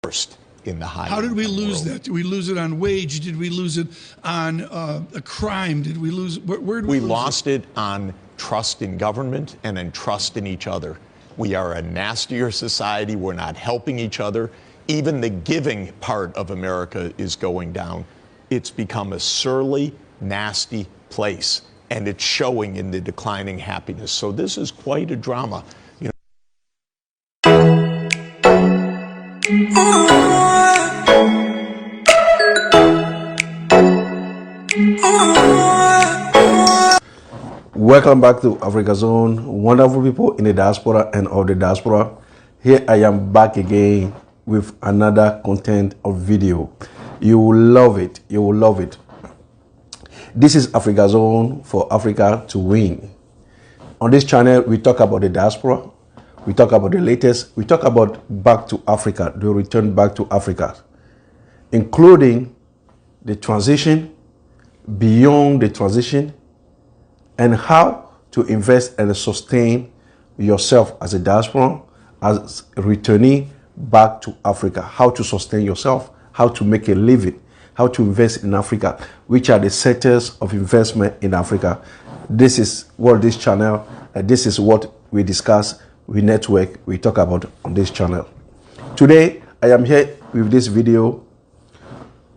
first in the high. How did we lose that? Did we lose it on wage? Did we lose it on a crime? Did we lose? Where did we lose lost it on trust in government and in trust in each other. We are a nastier society. We're not helping each other. Even the giving part of America is going down. It's become a surly, nasty place, and it's showing in the declining happiness. So this is quite a drama. You know. Welcome back to Africa Zone, wonderful people in the diaspora and of the diaspora. Here I am back again with another content of video. You will love it. You will love it. This is Africa Zone for Africa to win. On this channel, we talk about the diaspora. We talk about the latest. We talk about back to Africa, the return back to Africa, including the transition, beyond the transition, and how to invest and sustain yourself as a diaspora, as a returnee back to Africa. How to sustain yourself, how to make a living, how to invest in Africa, which are the sectors of investment in Africa. This is what this channel, this is what we discuss, we network, we talk about on this channel. Today, I am here with this video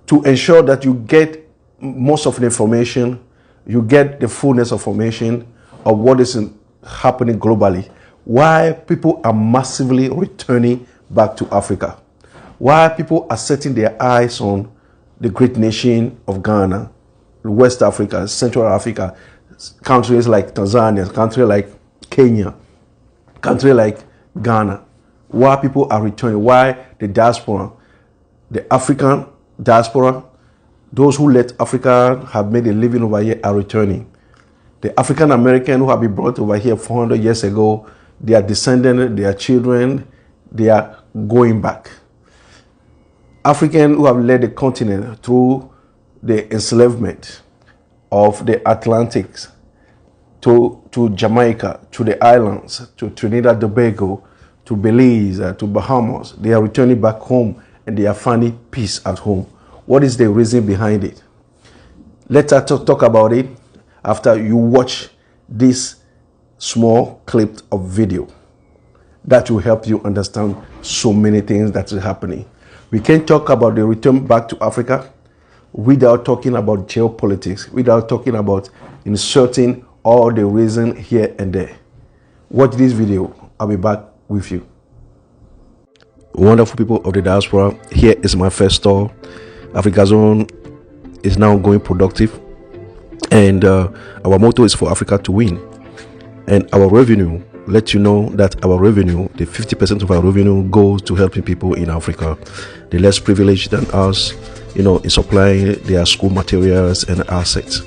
to ensure that you get most of the information, you get the fullness of information of what is happening globally, why people are massively returning back to Africa, why people are setting their eyes on the great nation of Ghana, West Africa, Central Africa, countries like Tanzania, countries like Kenya, countries like Ghana, why people are returning, why the diaspora, the African diaspora, those who left Africa, have made a living over here, are returning. The African American who have been brought over here 400 years ago, their descendants, their children, they are going back. Africans who have led the continent through the enslavement of the Atlantics to Jamaica, to the islands, to Trinidad and Tobago, to Belize, to Bahamas, they are returning back home and they are finding peace at home. What is the reason behind it? Let's talk about it after you watch this small clip of video that will help you understand so many things that are happening. We can't talk about the return back to Africa without talking about geopolitics, without talking about inserting all the reason here and there. Watch this video. I'll be back with you. Wonderful people of the diaspora, here is my first store. Africa Zone is now going productive, and our motto is for Africa to win. And our revenue, let you know that our revenue, the 50% of our revenue goes to helping people in Africa, the less privileged than us, you know, in supplying their school materials and assets.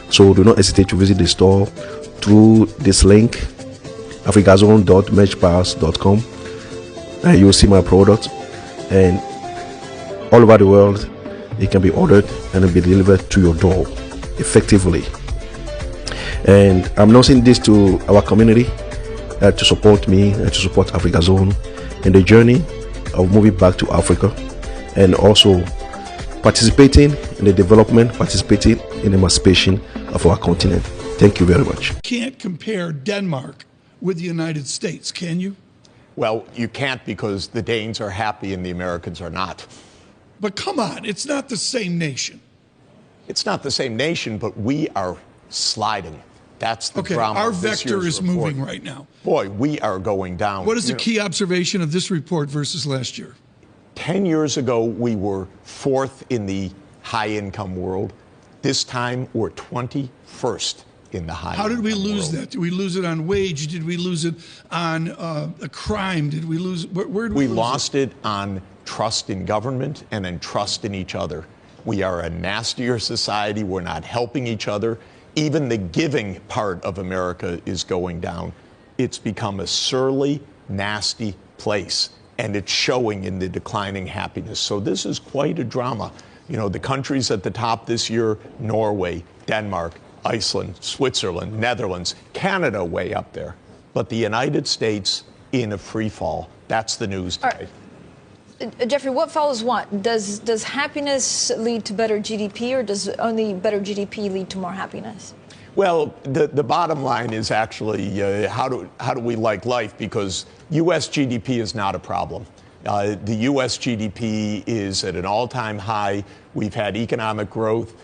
So do not hesitate to visit the store through this link, africazone.merchpass.com, and you will see my product, and all over the world it can be ordered and be delivered to your door effectively. And I'm announcing this to our community to support me and to support Africa Zone in the journey of moving back to Africa, and also participating in the development, participating in the emancipation of our continent. Thank you very much. Can't compare Denmark with the United States, can you? Well, you can't, because the Danes are happy and the Americans are not. But come on, it's not the same nation. It's not the same nation, but we are sliding. That's the drama. Our of this vector year's is report. moving right now. Boy, we are going down. What is the key observation of this report versus last year? 10 years ago, we were 4th in the high-income world. This time, we're 21st in the high-income world. How did we lose that? Did we lose it on wage? Did we lose it on a crime? Did we lose? Where did we lose it? We lost it on trust in government and in trust in each other. We are a nastier society. We're not helping each other. Even the giving part of America is going down. It's become a surly, nasty place, and it's showing in the declining happiness. So this is quite a drama. You know, the countries at the top this year: Norway, Denmark, Iceland, Switzerland, Netherlands, Canada way up there. But the United States in a free fall. That's the news today. Jeffrey, what follows what? Does happiness lead to better GDP, or does only better GDP lead to more happiness? Well, the bottom line is actually how do we like life? Because U.S. GDP is not a problem. The U.S. GDP is at an all-time high. We've had economic growth.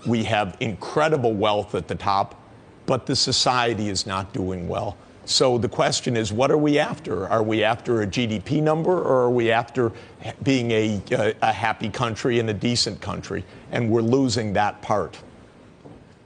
We have incredible wealth at the top, but the society is not doing well. So the question is, what are we after? Are we after a GDP number, or are we after being a happy country and a decent country? And we're losing that part.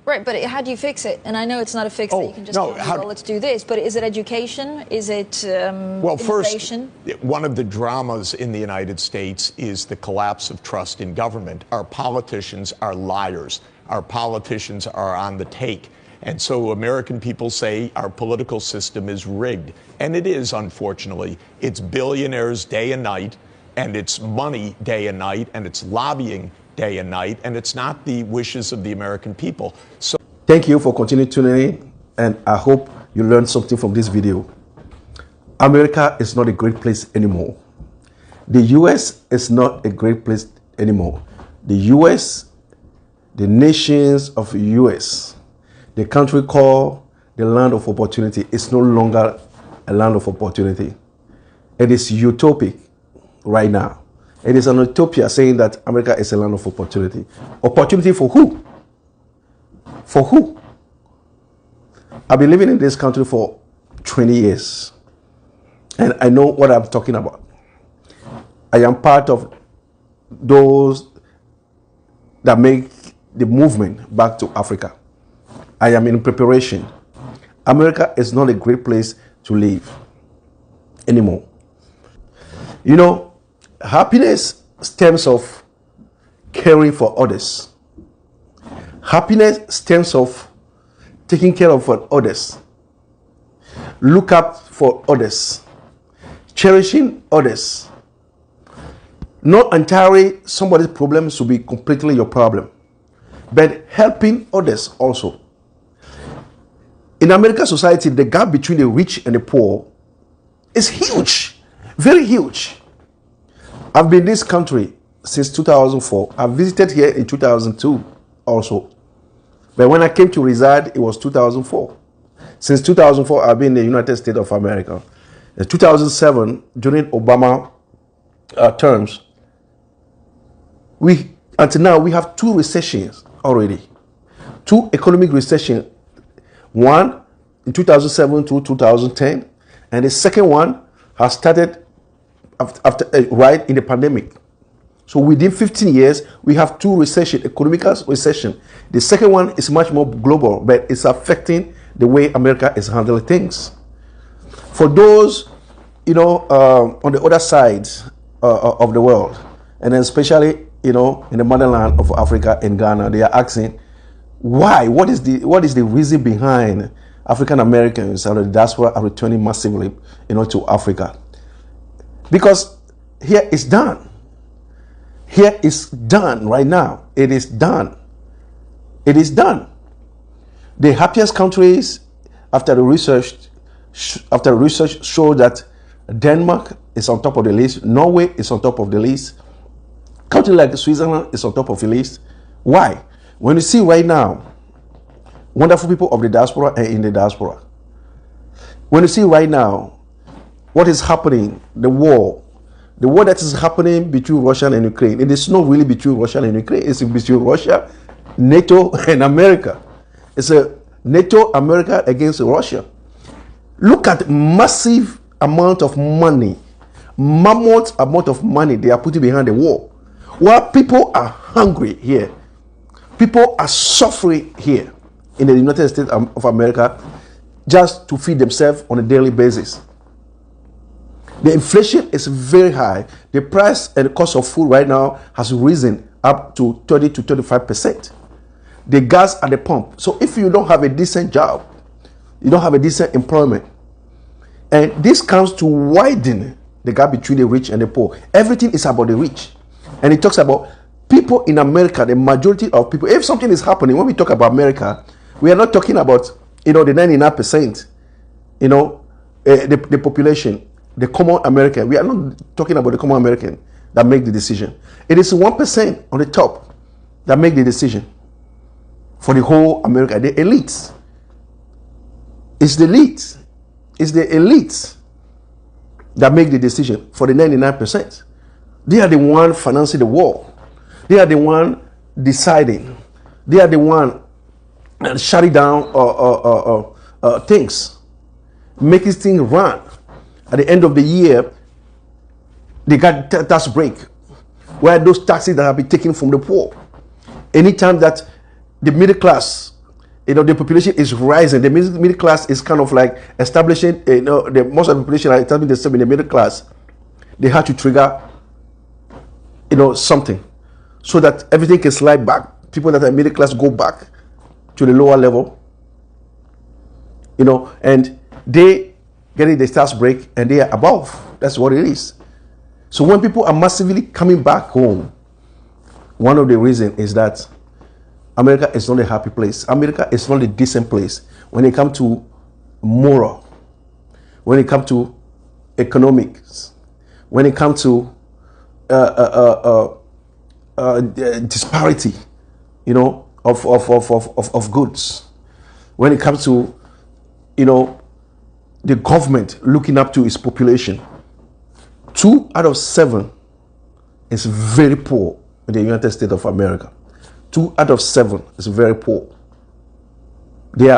Right, but how do you fix it? And I know it's not a fix that you can just go, well, let's do this. But is it education? Is it innovation? First, one of the dramas in the United States is the collapse of trust in government. Our politicians are liars. Our politicians are on the take. And so American people say our political system is rigged. And it is, unfortunately. It's billionaires day and night, and it's money day and night, and it's lobbying day and night, and it's not the wishes of the American people. So, thank you for continuing tuning in, and I hope you learned something from this video. America is not a great place anymore. The US is not a great place anymore. The US, the nations of the US, the country called the land of opportunity, is no longer a land of opportunity. It is utopic right now. It is an utopia saying that America is a land of opportunity. Opportunity for who? For who? I've been living in this country for 20 years, and I know what I'm talking about. I am part of those that make the movement back to Africa. I am in preparation. America is not a great place to live anymore. You know, happiness stems of caring for others. Happiness stems of taking care of others. Look up for others. Cherishing others. Not entirely somebody's problem should be completely your problem, but helping others also. In American society, the gap between the rich and the poor is huge, very huge. I've been in this country since 2004. I visited here in 2002 also. But when I came to reside, it was 2004. Since 2004, I've been in the United States of America. In 2007, during Obama terms, until now, we have two recessions already. Two economic recessions. One in 2007 to 2010, and the second one has started after right in the pandemic. So within 15 years, we have two recessions, economic recession. The second one is much more global, but it's affecting the way America is handling things. For those, on the other side of the world, and especially, in the motherland of Africa, in Ghana, they are asking, why? What is the reason behind African Americans and the diaspora are returning massively, to Africa? Because here it's done. Here is done right now. It is done. It is done. The happiest countries, after the research showed that Denmark is on top of the list, Norway is on top of the list, country like Switzerland is on top of the list. Why? When you see right now, wonderful people of the diaspora and in the diaspora, when you see right now what is happening, the war that is happening between Russia and Ukraine, it is not really between Russia and Ukraine, it's between Russia, NATO, and America. It's a NATO, America against Russia. Look at massive amount of money, mammoth amount of money they are putting behind the war. While people are hungry here, people are suffering here in the United States of America just to feed themselves on a daily basis. The inflation is very high. The price and the cost of food right now has risen up to 30 to 35%. The gas at the pump. So if you don't have a decent job, you don't have a decent employment, and this comes to widen the gap between the rich and the poor. Everything is about the rich. And it talks about people in America, the majority of people. If something is happening, when we talk about America, we are not talking about, the 99%, the population. the common American. We are not talking about the common American that make the decision. It is 1% on the top that make the decision for the whole America. The elites. It's the elites. It's the elites that make the decision for the 99%. They are the one financing the war. They are the one deciding. They are the one shutting down things, making things run. At the end of the year, they got tax break, where those taxes that have been taken from the poor. Anytime that the middle class, the population is rising, the middle class is kind of like establishing, the most of the population are establishing themselves in the middle class. They have to trigger, something, so that everything can slide back. People that are middle class go back to the lower level, and they getting the tax break, and they are above. That's what it is. So when people are massively coming back home, one of the reasons is that America is not a happy place. America is not a decent place when it comes to moral, when it comes to economics, when it comes to disparity, of goods, when it comes to, the government looking up to its population. 2 out of 7 is very poor in the United States of America. 2 out of 7 is very poor. They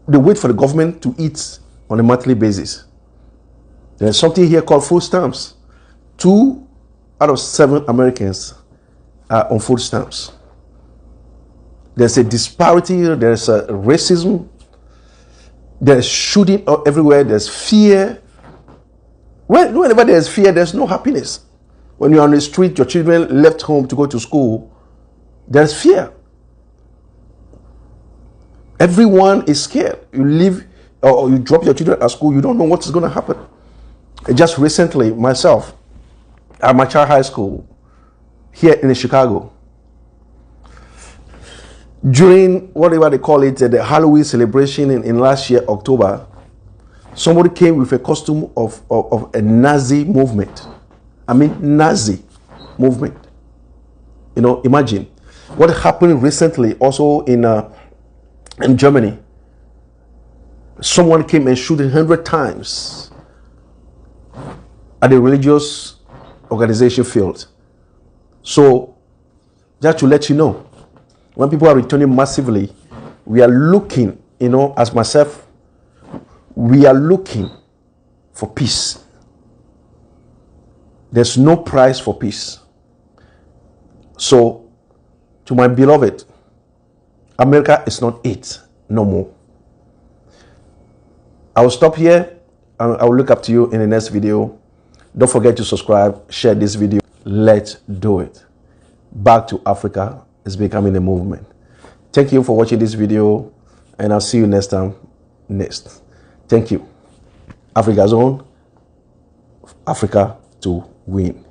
wait for the government to eat on a monthly basis. There's something here called food stamps. 2 out of 7 Americans are on food stamps. There's a disparity, there's a racism, there's shooting everywhere, there's fear. Whenever there's fear, there's no happiness. When you're on the street, your children left home to go to school, there's fear. Everyone is scared. You leave or you drop your children at school, you don't know what's going to happen. Just recently, myself, at my child high school here in Chicago, during whatever they call it, the Halloween celebration in last year, October, somebody came with a costume of a Nazi movement. I mean, Nazi movement. Imagine what happened recently also in Germany. Someone came and shot 100 times at the religious organization field. So, just to let you know, when people are returning massively, we are looking, as myself, we are looking for peace. There's no price for peace. So, to my beloved, America is not it no more. I will stop here and I will look up to you in the next video. Don't forget to subscribe, share this video. Let's do it. Back to Africa is becoming a movement. Thank you for watching this video, and I'll see you next time. Thank you. Africa's own, Africa to win.